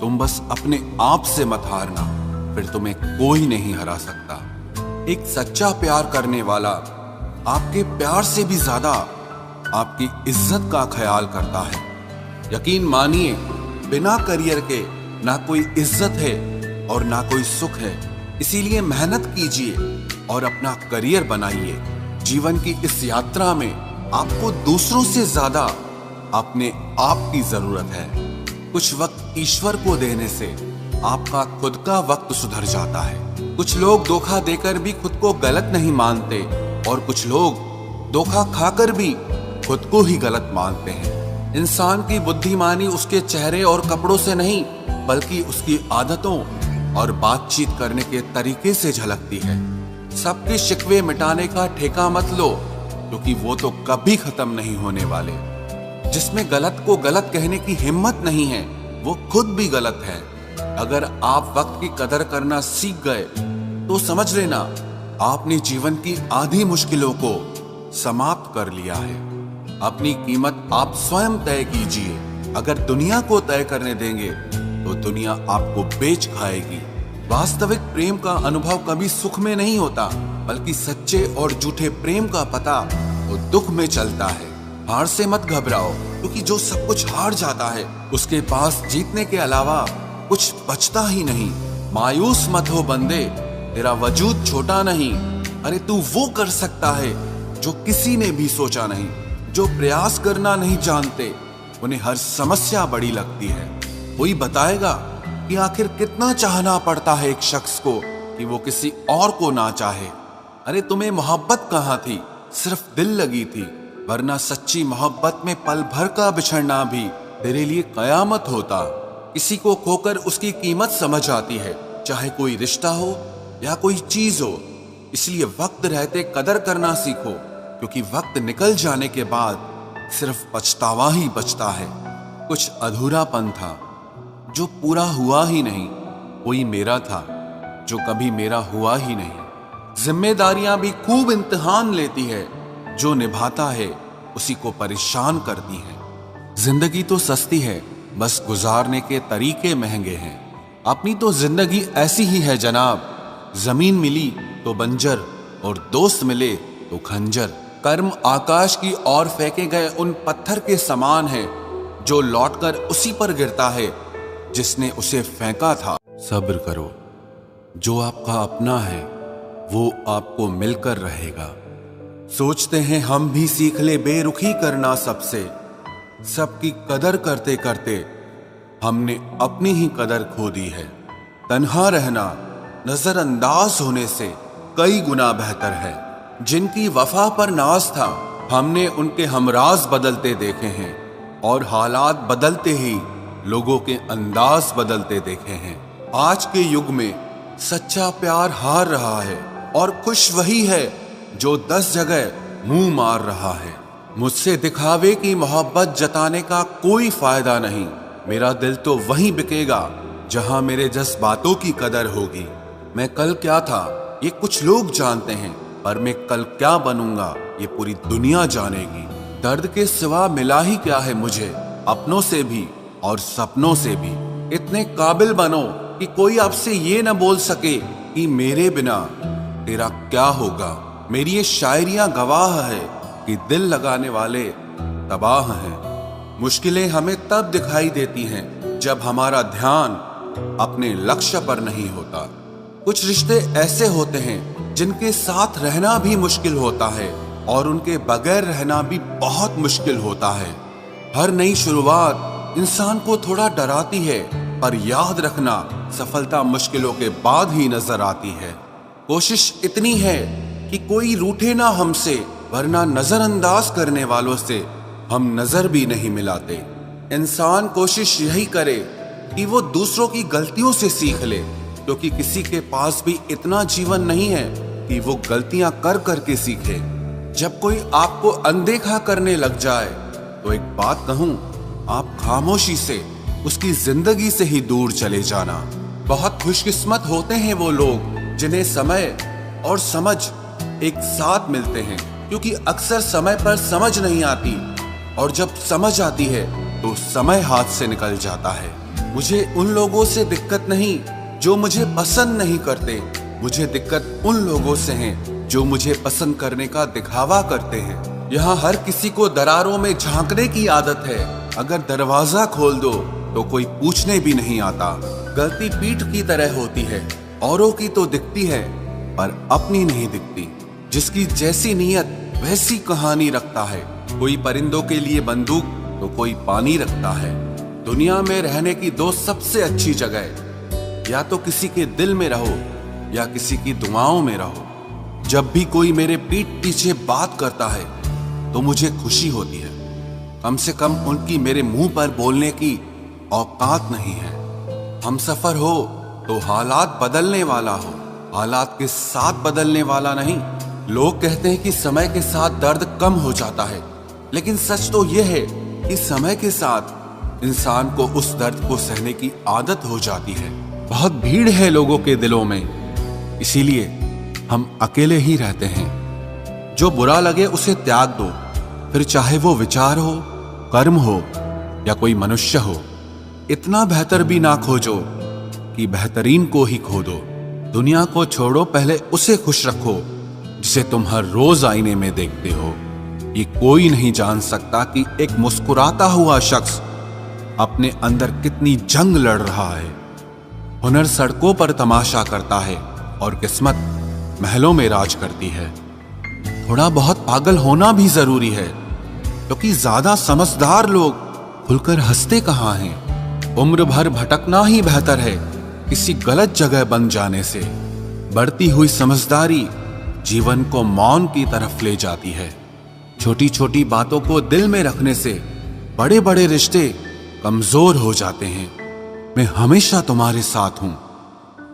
तुम बस अपने आप से मत हारना, फिर तुम्हें कोई नहीं हरा सकता। एक सच्चा प्यार करने वाला आपके प्यार से भी ज्यादा आपकी इज्जत का ख्याल करता है। यकीन मानिए, बिना करियर के ना कोई इज्जत है और ना कोई सुख है। इसीलिए मेहनत कीजिए और अपना करियर बनाइए। जीवन की इस यात्रा में आपको दूसरों से ज्यादा अपने आप की जरूरत है। कुछ वक्त ईश्वर को देने से आपका खुद का वक्त सुधर जाता है। कुछ लोग धोखा देकर भी खुद को गलत नहीं मानते और कुछ लोग धोखा खाकर भी खुद को ही गलत मानते हैं। इंसान की बुद्धिमानी उसके चेहरे और कपड़ों से नहीं, बल्कि उसकी आदतों और बातचीत करने के तरीके से झलकती है। सबके शिकवे मिटाने का ठेका मत लो, क्योंकि वो तो कभी खत्म नहीं होने वाले। जिसमें गलत को गलत कहने की हिम्मत नहीं है, वो खुद भी गलत है। अगर आप वक्त की कदर करना सीख गए तो समझ लेना आपने जीवन की आधी मुश्किलों को समाप्त कर लिया है। अपनी कीमत आप स्वयं तय कीजिए। अगर दुनिया को तय करने देंगे तो दुनिया आपको बेच खाएगी। वास्तविक प्रेम का अनुभव कभी सुख में नहीं होता, बल्कि सच्चे और झूठे प्रेम का पता वो दुख में चलता है। हार से मत घबराओ, क्योंकि जो सब कुछ हार जाता है उसके पास जीतने के अलावा कुछ बचता ही नहीं। मायूस मत हो बंदे, तेरा वजूद छोटा नहीं। अरे तू वो कर सकता है जो किसी ने भी सोचा नहीं। जो प्रयास करना नहीं जानते उन्हें हर समस्या बड़ी लगती है। कोई बताएगा कि आखिर कितना चाहना पड़ता है एक शख्स को कि वो किसी और को ना चाहे। अरे तुम्हें मोहब्बत कहाँ थी, सिर्फ दिल लगी थी, वरना सच्ची मोहब्बत में पल भर का बिछड़ना भी तेरे लिए कयामत होता। किसी को खोकर उसकी कीमत समझ आती है, चाहे कोई रिश्ता हो या कोई चीज हो। इसलिए वक्त रहते कदर करना सीखो, क्योंकि वक्त निकल जाने के बाद सिर्फ पछतावा ही बचता है। कुछ अधूरापन था जो पूरा हुआ ही नहीं। कोई मेरा था जो कभी मेरा हुआ ही नहीं। जिम्मेदारियां भी खूब इम्तिहान लेती है, जो निभाता है उसी को परेशान करती है। जिंदगी तो सस्ती है, बस गुजारने के तरीके महंगे हैं। अपनी तो जिंदगी ऐसी ही है जनाब, जमीन मिली तो बंजर और दोस्त मिले तो खंजर। कर्म आकाश की ओर फेंके गए उन पत्थर के समान है, जो लौटकर उसी पर गिरता है जिसने उसे फेंका था। सब्र करो, जो आपका अपना है वो आपको मिलकर रहेगा। सोचते हैं हम भी सीख ले बेरुखी करना सबसे। सबकी कदर करते करते हमने अपनी ही कदर खो दी है। तन्हा रहना नजरअंदाज होने से कई गुना बेहतर है। जिनकी वफा पर नाज था, हमने उनके हमराज बदलते देखे हैं, और हालात बदलते ही लोगों के अंदाज बदलते देखे हैं। आज के युग में सच्चा प्यार हार रहा है, और खुश वही है जो 10 जगह मुंह मार रहा है। मुझसे दिखावे की मोहब्बत जताने का कोई फायदा नहीं। मेरा दिल तो वहीं बिकेगा जहां मेरे जज्बातों की कदर होगी। मैं कल क्या था ये कुछ लोग जानते हैं, पर मैं कल क्या बनूंगा ये पूरी दुनिया जानेगी। दर्द के सिवा मिला ही क्या है मुझे, अपनों से भी और सपनों से भी। इतने काबिल बनो कि कोई आपसे ये न बोल सके कि मेरे बिना तेरा क्या होगा। मेरी ये शायरियां गवाह है कि दिल लगाने वाले तबाह हैं। मुश्किलें हमें तब दिखाई देती हैं जब हमारा ध्यान अपने लक्ष्य पर नहीं होता। कुछ रिश्ते ऐसे होते हैं जिनके साथ रहना भी मुश्किल होता है, और उनके बगैर रहना भी बहुत मुश्किल होता है। हर नई शुरुआत इंसान को थोड़ा डराती है, पर याद रखना सफलता मुश्किलों के बाद ही नजर आती है। कोशिश इतनी है कि कोई रूठे ना हमसे, वरना नजरअंदाज करने वालों से हम नजर भी नहीं मिलाते। इंसान कोशिश यही करे कि वो दूसरों की गलतियों से सीख ले, क्योंकि किसी के पास भी इतना जीवन नहीं है कि वो गलतियां कर करके सीखे। जब कोई आपको अनदेखा करने लग जाए तो एक बात कहूं, आप खामोशी से उसकी जिंदगी से ही दूर चले जाना। बहुत खुशकिस्मत होते हैं वो लोग जिन्हें समय और समझ एक साथ मिलते हैं, क्योंकि अक्सर समय पर समझ नहीं आती, और जब समझ आती है तो समय हाथ से निकल जाता है। मुझे उन लोगों से दिक्कत नहीं जो मुझे पसंद नहीं करते, मुझे दिक्कत उन लोगों से है जो मुझे पसंद करने का दिखावा करते हैं। यहाँ हर किसी को दरारों में झांकने की आदत है। अगर दरवाजा खोल दो तो कोई पूछने भी नहीं आता। गलती पीठ की तरह होती है, औरों की तो दिखती है पर अपनी नहीं दिखती। जिसकी जैसी नीयत वैसी कहानी रखता है। कोई परिंदों के लिए बंदूक तो कोई पानी रखता है। दुनिया में रहने की दो सबसे अच्छी जगह, या तो किसी के दिल में रहो या किसी की दुआओं में रहो। जब भी कोई मेरे पीठ पीछे बात करता है तो मुझे खुशी होती है। कम से कम उनकी मेरे मुंह पर बोलने की औकात नहीं है। हमसफर हो तो हालात बदलने वाला हो, हालात के साथ बदलने वाला नहीं। लोग कहते हैं कि समय के साथ दर्द कम हो जाता है, लेकिन सच तो यह है कि समय के साथ इंसान को उस दर्द को सहने की आदत हो जाती है। बहुत भीड़ है लोगों के दिलों में, इसीलिए हम अकेले ही रहते हैं। जो बुरा लगे उसे त्याग दो, फिर चाहे वो विचार हो, कर्म हो या कोई मनुष्य हो। इतना बेहतर भी ना खोजो कि बेहतरीन को ही खो दो। दुनिया को छोड़ो, पहले उसे खुश रखो जिसे तुम हर रोज आईने में देखते हो। ये कोई नहीं जान सकता कि एक मुस्कुराता हुआ शख्स अपने अंदर कितनी जंग लड़ रहा है। हुनर सड़कों पर तमाशा करता है और किस्मत महलों में राज करती है। थोड़ा बहुत पागल होना भी जरूरी है, क्योंकि ज्यादा समझदार लोग खुलकर हंसते कहाँ हैं। उम्र भर भटकना ही बेहतर है किसी गलत जगह बन जाने से। बढ़ती हुई समझदारी जीवन को मौन की तरफ ले जाती है। छोटी छोटी बातों को दिल में रखने से बड़े बड़े रिश्ते कमजोर हो जाते हैं। मैं हमेशा तुम्हारे साथ हूं,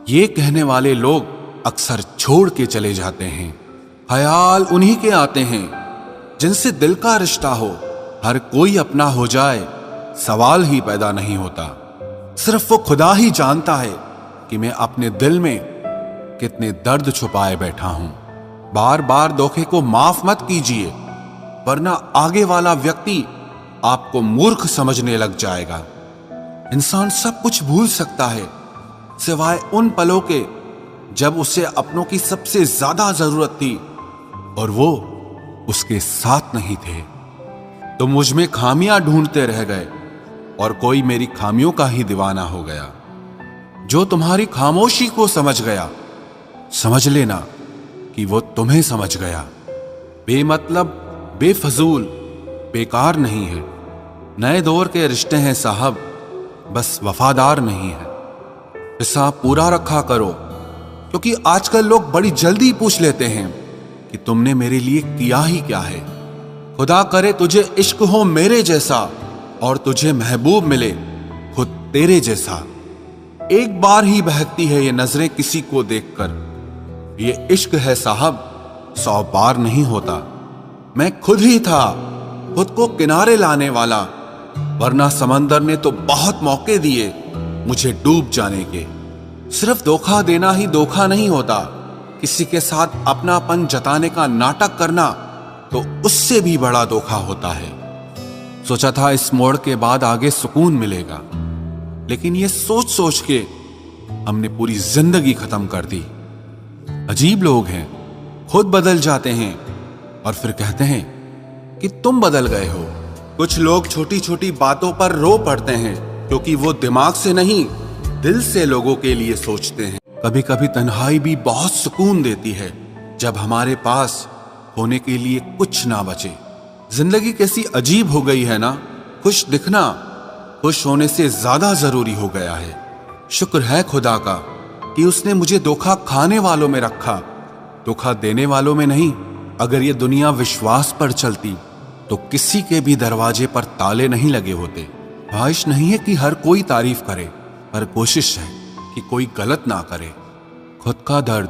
ये कहने वाले लोग अक्सर छोड़ के चले जाते हैं। ख्याल उन्हीं के आते हैं जिनसे दिल का रिश्ता हो। हर कोई अपना हो जाए सवाल ही पैदा नहीं होता। सिर्फ वो खुदा ही जानता है कि मैं अपने दिल में कितने दर्द छुपाए बैठा हूं। बार बार धोखे को माफ मत कीजिए, वरना आगे वाला व्यक्ति आपको मूर्ख समझने लग जाएगा। इंसान सब कुछ भूल सकता है सिवाय उन पलों के जब उसे अपनों की सबसे ज्यादा जरूरत थी और वो उसके साथ नहीं थे। तो मुझ में खामियां ढूंढते रह गए और कोई मेरी खामियों का ही दीवाना हो गया। जो तुम्हारी खामोशी को समझ गया, समझ लेना कि वो तुम्हें समझ गया। बेमतलब, बेफजूल, बेकार नहीं है। नए दौर के रिश्ते हैं साहब, बस वफादार नहीं है। हिसाब पूरा रखा करो, क्योंकि आजकल लोग बड़ी जल्दी पूछ लेते हैं कि तुमने मेरे लिए किया ही क्या है। खुदा करे तुझे इश्क हो मेरे जैसा और तुझे महबूब मिले खुद तेरे जैसा। एक बार ही बहकती है ये नजरें किसी को देखकर। ये इश्क है साहब, 100 बार नहीं होता। मैं खुद ही था खुद को किनारे लाने वाला, वरना समंदर ने तो बहुत मौके दिए मुझे डूब जाने के। सिर्फ धोखा देना ही धोखा नहीं होता, किसी के साथ अपनापन जताने का नाटक करना तो उससे भी बड़ा धोखा होता है। सोचा था इस मोड़ के बाद आगे सुकून मिलेगा, लेकिन ये सोच सोच के हमने पूरी जिंदगी खत्म कर दी। अजीब लोग हैं, खुद बदल जाते हैं और फिर कहते हैं कि तुम बदल गए हो। कुछ लोग छोटी छोटी बातों पर रो पड़ते हैं, क्योंकि वो दिमाग से नहीं दिल से लोगों के लिए सोचते हैं। कभी कभी तन्हाई भी बहुत सुकून देती है, जब हमारे पास होने के लिए कुछ ना बचे। जिंदगी कैसी अजीब हो गई है ना। खुश दिखना खुश होने से ज्यादा जरूरी हो गया है। शुक्र है खुदा का कि उसने मुझे धोखा खाने वालों में रखा, धोखा देने वालों में नहीं। अगर ये दुनिया विश्वास पर चलती तो किसी के भी दरवाजे पर ताले नहीं लगे होते। ख्वाहिश नहीं है कि हर कोई तारीफ करे, पर कोशिश है कि कोई गलत ना करे। खुद का दर्द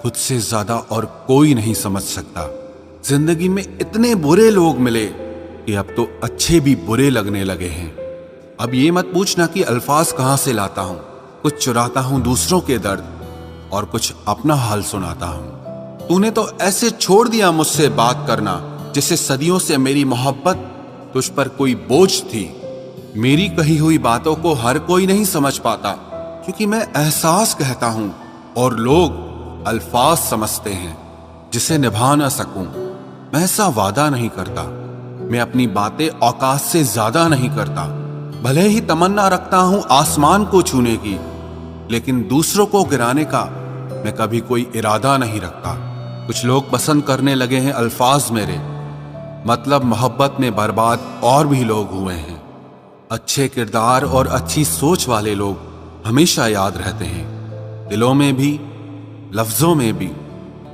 खुद से ज्यादा और कोई नहीं समझ सकता। जिंदगी में इतने बुरे लोग मिले कि अब तो अच्छे भी बुरे लगने लगे हैं। अब ये मत पूछना कि अल्फाज कहां से लाता हूं। कुछ चुराता हूं दूसरों के दर्द और कुछ अपना हाल सुनाता हूं। तूने तो ऐसे छोड़ दिया मुझसे बात करना, जैसे सदियों से मेरी मोहब्बत तुझ पर कोई बोझ थी। मेरी कही हुई बातों को हर कोई नहीं समझ पाता, क्योंकि मैं एहसास कहता हूं और लोग अल्फाज समझते हैं जिसे निभा ना सकूं। मैं ऐसा वादा नहीं करता, मैं अपनी बातें औकात से ज्यादा नहीं करता। भले ही तमन्ना रखता हूं आसमान को छूने की, लेकिन दूसरों को गिराने का मैं कभी कोई इरादा नहीं रखता। कुछ लोग पसंद करने लगे हैं अल्फाज मेरे, मतलब मोहब्बत में बर्बाद और भी लोग हुए हैं। अच्छे किरदार और अच्छी सोच वाले लोग हमेशा याद रहते हैं, दिलों में भी, लफ्जों में भी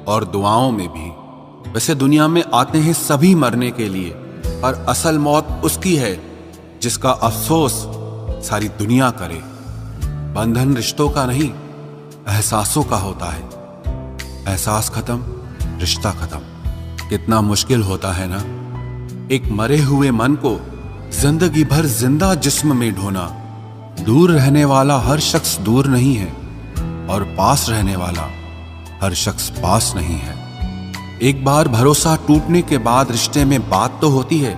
और दुआओं में भी। वैसे दुनिया में आते हैं सभी मरने के लिए, पर असल मौत उसकी है जिसका अफसोस सारी दुनिया करे। बंधन रिश्तों का नहीं, एहसासों का होता है। एहसास खत्म, रिश्ता खत्म। कितना मुश्किल होता है ना, एक मरे हुए मन को जिंदगी भर जिंदा जिस्म में ढोना। दूर रहने वाला हर शख्स दूर नहीं है, और पास रहने वाला हर शख्स पास नहीं है। एक बार भरोसा टूटने के बाद रिश्ते में बात तो होती है,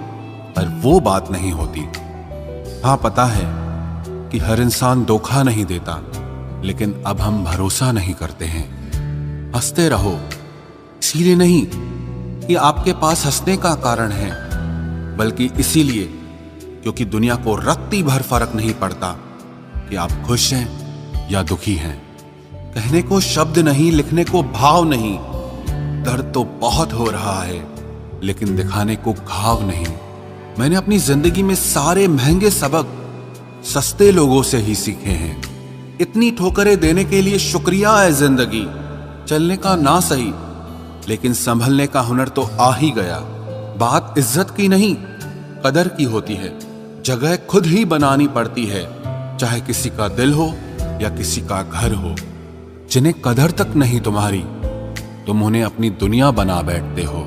पर वो बात नहीं होती। हाँ, पता है कि हर इंसान धोखा नहीं देता, लेकिन अब हम भरोसा नहीं करते हैं। हंसते रहो, इसीलिए नहीं कि आपके पास हंसने का कारण है, बल्कि इसीलिए क्योंकि दुनिया को रत्ती भर फर्क नहीं पड़ता कि आप खुश हैं या दुखी हैं। कहने को शब्द नहीं, लिखने को भाव नहीं। दर्द तो बहुत हो रहा है, लेकिन दिखाने को घाव नहीं। मैंने अपनी जिंदगी में सारे महंगे सबक सस्ते लोगों से ही सीखे हैं। इतनी ठोकरें देने के लिए शुक्रिया है जिंदगी। चलने का ना सही, लेकिन संभलने का हुनर तो आ ही गया। बात इज्जत की नहीं, कदर की होती है। जगह खुद ही बनानी पड़ती है, चाहे किसी का दिल हो या किसी का घर हो। जिन्हें कदर तक नहीं तुम्हारी, तुम उन्हें अपनी दुनिया बना बैठते हो।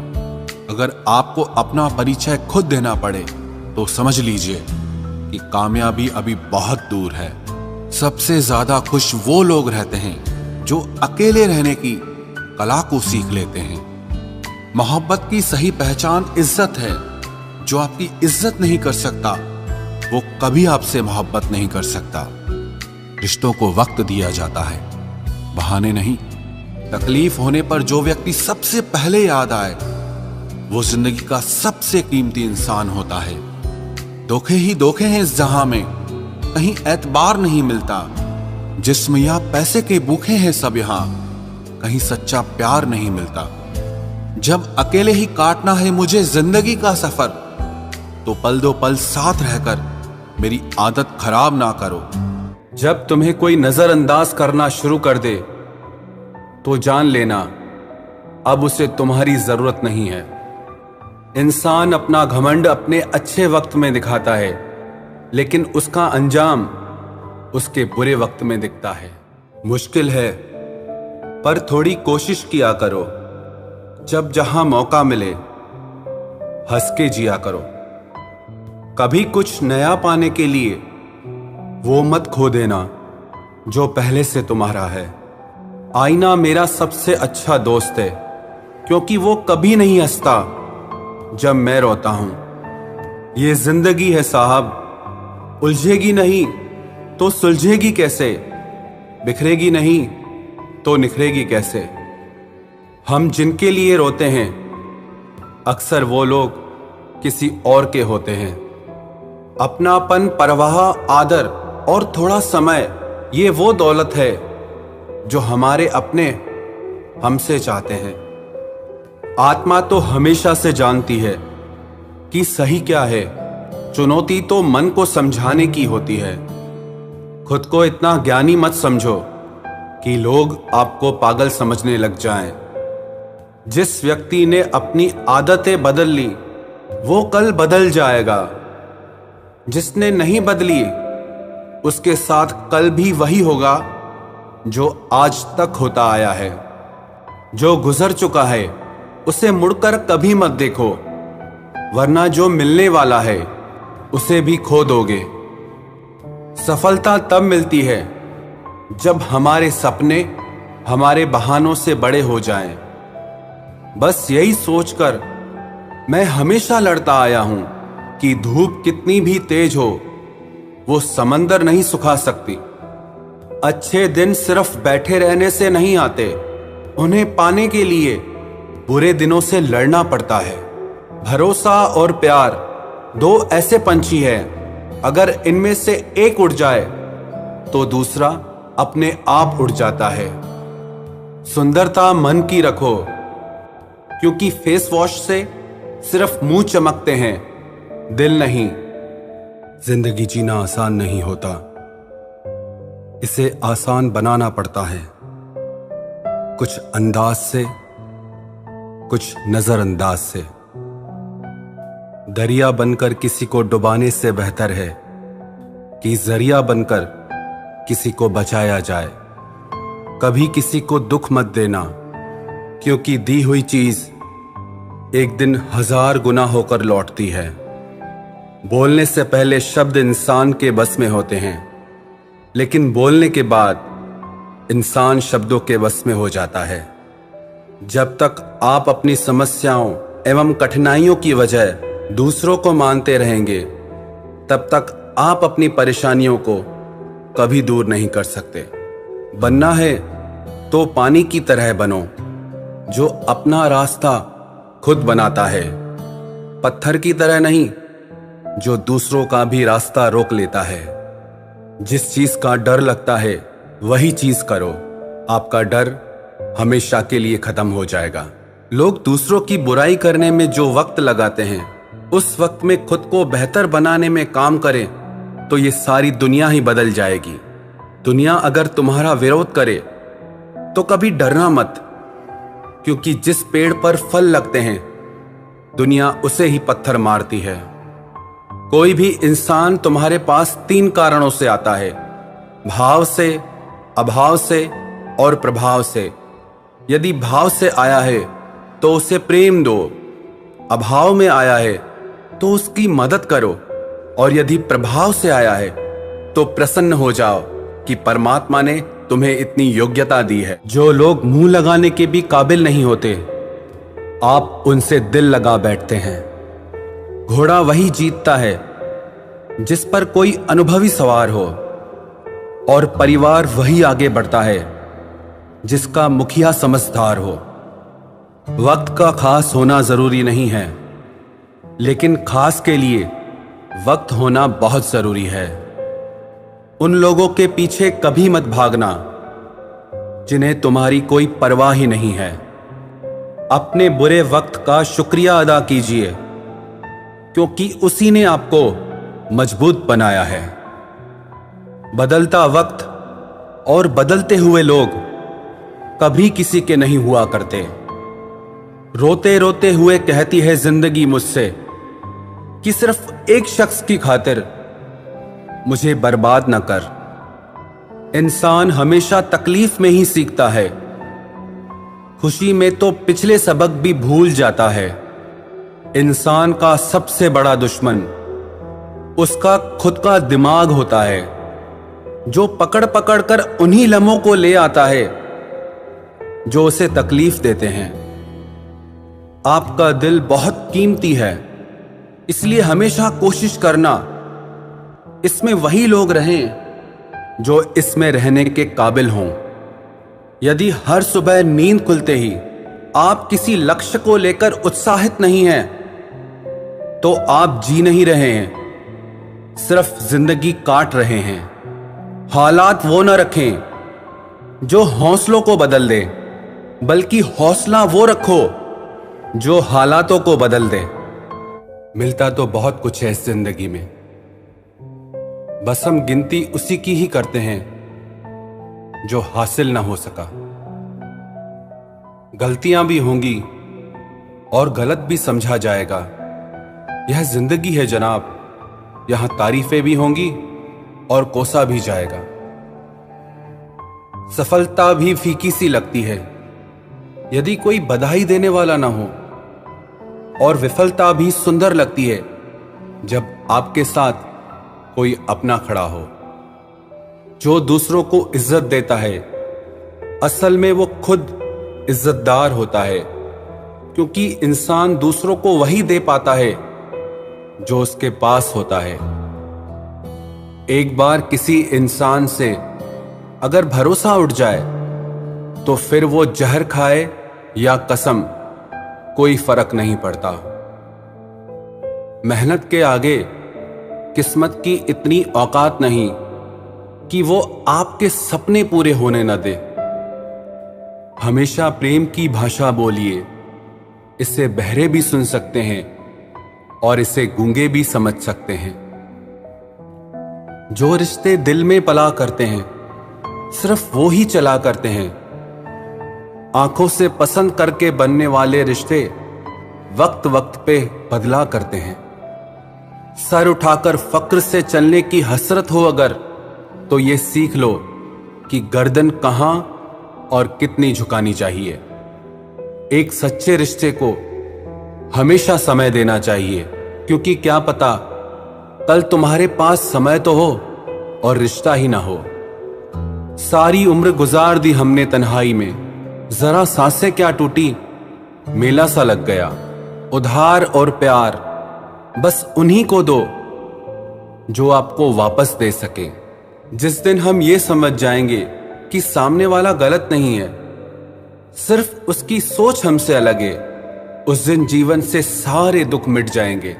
अगर आपको अपना परिचय खुद देना पड़े तो समझ लीजिए कि कामयाबी अभी बहुत दूर है। सबसे ज्यादा खुश वो लोग रहते हैं जो अकेले रहने की कला को सीख लेते हैं। मोहब्बत की सही पहचान इज्जत है। जो आपकी इज्जत नहीं कर सकता, वो कभी आपसे मोहब्बत नहीं कर सकता। रिश्तों को वक्त दिया जाता है, बहाने नहीं। तकलीफ होने पर जो व्यक्ति सबसे पहले याद आए, वो जिंदगी का सबसे कीमती इंसान होता है। धोखे ही धोखे हैं इस जहां में, कहीं एतबार नहीं मिलता। जिस्म या पैसे के भूखे हैं सब यहां, कहीं सच्चा प्यार नहीं मिलता। जब अकेले ही काटना है मुझे जिंदगी का सफर, तो पल दो पल साथ रहकर मेरी आदत खराब ना करो। जब तुम्हें कोई नजरअंदाज करना शुरू कर दे, तो जान लेना अब उसे तुम्हारी जरूरत नहीं है। इंसान अपना घमंड अपने अच्छे वक्त में दिखाता है, लेकिन उसका अंजाम उसके बुरे वक्त में दिखता है। मुश्किल है, पर थोड़ी कोशिश किया करो। जब जहां मौका मिले, हंस के जिया करो। कभी कुछ नया पाने के लिए वो मत खो देना जो पहले से तुम्हारा है। आईना मेरा सबसे अच्छा दोस्त है, क्योंकि वो कभी नहीं हंसता जब मैं रोता हूं। ये जिंदगी है साहब, उलझेगी नहीं तो सुलझेगी कैसे, बिखरेगी नहीं तो निखरेगी कैसे। हम जिनके लिए रोते हैं, अक्सर वो लोग किसी और के होते हैं। अपनापन, परवाह, आदर और थोड़ा समय, ये वो दौलत है जो हमारे अपने हमसे चाहते हैं। आत्मा तो हमेशा से जानती है कि सही क्या है। चुनौती तो मन को समझाने की होती है। खुद को इतना ज्ञानी मत समझो कि लोग आपको पागल समझने लग जाएं। जिस व्यक्ति ने अपनी आदतें बदल ली, वो कल बदल जाएगा। जिसने नहीं बदली, उसके साथ कल भी वही होगा जो आज तक होता आया है। जो गुजर चुका है, उसे मुड़कर कभी मत देखो, वरना जो मिलने वाला है उसे भी खो दोगे। सफलता तब मिलती है जब हमारे सपने हमारे बहानों से बड़े हो जाएं। बस यही सोचकर मैं हमेशा लड़ता आया हूं कि धूप कितनी भी तेज हो, वो समंदर नहीं सुखा सकती। अच्छे दिन सिर्फ बैठे रहने से नहीं आते, उन्हें पाने के लिए बुरे दिनों से लड़ना पड़ता है। भरोसा और प्यार दो ऐसे पंछी हैं, अगर इनमें से एक उड़ जाए तो दूसरा अपने आप उड़ जाता है। सुंदरता मन की रखो, क्योंकि फेस वॉश से सिर्फ मुंह चमकते हैं, दिल नहीं। जिंदगी जीना आसान नहीं होता, इसे आसान बनाना पड़ता है। कुछ अंदाज से, कुछ नजरअंदाज से। दरिया बनकर किसी को डुबाने से बेहतर है कि जरिया बनकर किसी को बचाया जाए। कभी किसी को दुख मत देना, क्योंकि दी हुई चीज एक दिन 1000 गुना होकर लौटती है। बोलने से पहले शब्द इंसान के बस में होते हैं, लेकिन बोलने के बाद इंसान शब्दों के बस में हो जाता है। जब तक आप अपनी समस्याओं एवं कठिनाइयों की वजह दूसरों को मानते रहेंगे, तब तक आप अपनी परेशानियों को कभी दूर नहीं कर सकते। बनना है तो पानी की तरह बनो, जो अपना रास्ता खुद बनाता है, पत्थर की तरह नहीं, जो दूसरों का भी रास्ता रोक लेता है। जिस चीज का डर लगता है वही चीज करो, आपका डर हमेशा के लिए खत्म हो जाएगा। लोग दूसरों की बुराई करने में जो वक्त लगाते हैं, उस वक्त में खुद को बेहतर बनाने में काम करें तो ये सारी दुनिया ही बदल जाएगी। दुनिया अगर तुम्हारा विरोध करे तो कभी डरना मत, क्योंकि जिस पेड़ पर फल लगते हैं दुनिया उसे ही पत्थर मारती है। कोई भी इंसान तुम्हारे पास 3 कारणों से आता है, भाव से, अभाव से और प्रभाव से। यदि भाव से आया है तो उसे प्रेम दो, अभाव में आया है तो उसकी मदद करो, और यदि प्रभाव से आया है तो प्रसन्न हो जाओ कि परमात्मा ने तुम्हें इतनी योग्यता दी है। जो लोग मुंह लगाने के भी काबिल नहीं होते, आप उनसे दिल लगा बैठते हैं। घोड़ा वही जीतता है जिस पर कोई अनुभवी सवार हो, और परिवार वही आगे बढ़ता है जिसका मुखिया समझदार हो। वक्त का खास होना जरूरी नहीं है, लेकिन खास के लिए वक्त होना बहुत जरूरी है। उन लोगों के पीछे कभी मत भागना जिन्हें तुम्हारी कोई परवाह ही नहीं है। अपने बुरे वक्त का शुक्रिया अदा कीजिए, क्योंकि उसी ने आपको मजबूत बनाया है। बदलता वक्त और बदलते हुए लोग कभी किसी के नहीं हुआ करते। रोते रोते हुए कहती है जिंदगी मुझसे कि सिर्फ एक शख्स की खातिर मुझे बर्बाद न कर। इंसान हमेशा तकलीफ में ही सीखता है, खुशी में तो पिछले सबक भी भूल जाता है। इंसान का सबसे बड़ा दुश्मन उसका खुद का दिमाग होता है, जो पकड़ पकड़ कर उन्हीं लम्हों को ले आता है जो उसे तकलीफ देते हैं। आपका दिल बहुत कीमती है, इसलिए हमेशा कोशिश करना इसमें वही लोग रहें जो इसमें रहने के काबिल हों। यदि हर सुबह नींद खुलते ही आप किसी लक्ष्य को लेकर उत्साहित नहीं हैं, तो आप जी नहीं रहे हैं, सिर्फ जिंदगी काट रहे हैं। हालात वो न रखें जो हौसलों को बदल दे, बल्कि हौसला वो रखो जो हालातों को बदल दे। मिलता तो बहुत कुछ है इस जिंदगी में, बस हम गिनती उसी की ही करते हैं जो हासिल ना हो सका। गलतियां भी होंगी और गलत भी समझा जाएगा। यह जिंदगी है जनाब, यहां तारीफें भी होंगी और कोसा भी जाएगा। सफलता भी फीकी सी लगती है यदि कोई बधाई देने वाला ना हो, और विफलता भी सुंदर लगती है जब आपके साथ कोई अपना खड़ा हो। जो दूसरों को इज्जत देता है, असल में वो खुद इज्जतदार होता है, क्योंकि इंसान दूसरों को वही दे पाता है जो उसके पास होता है। एक बार किसी इंसान से अगर भरोसा उठ जाए तो फिर वो जहर खाए या कसम, कोई फर्क नहीं पड़ता। मेहनत के आगे किस्मत की इतनी औकात नहीं कि वो आपके सपने पूरे होने न दे। हमेशा प्रेम की भाषा बोलिए, इसे बहरे भी सुन सकते हैं और इसे गूंगे भी समझ सकते हैं। जो रिश्ते दिल में पला करते हैं सिर्फ वो ही चला करते हैं। आंखों से पसंद करके बनने वाले रिश्ते वक्त वक्त पे बदला करते हैं। सर उठाकर फक्र से चलने की हसरत हो अगर, तो ये सीख लो कि गर्दन कहां और कितनी झुकानी चाहिए। एक सच्चे रिश्ते को हमेशा समय देना चाहिए, क्योंकि क्या पता कल तुम्हारे पास समय तो हो और रिश्ता ही ना हो। सारी उम्र गुजार दी हमने तन्हाई में, जरा सांसें क्या टूटी, मेला सा लग गया। उधार और प्यार बस उन्हीं को दो जो आपको वापस दे सके। जिस दिन हम ये समझ जाएंगे कि सामने वाला गलत नहीं है, सिर्फ उसकी सोच हमसे अलग है, उस दिन जीवन से सारे दुख मिट जाएंगे।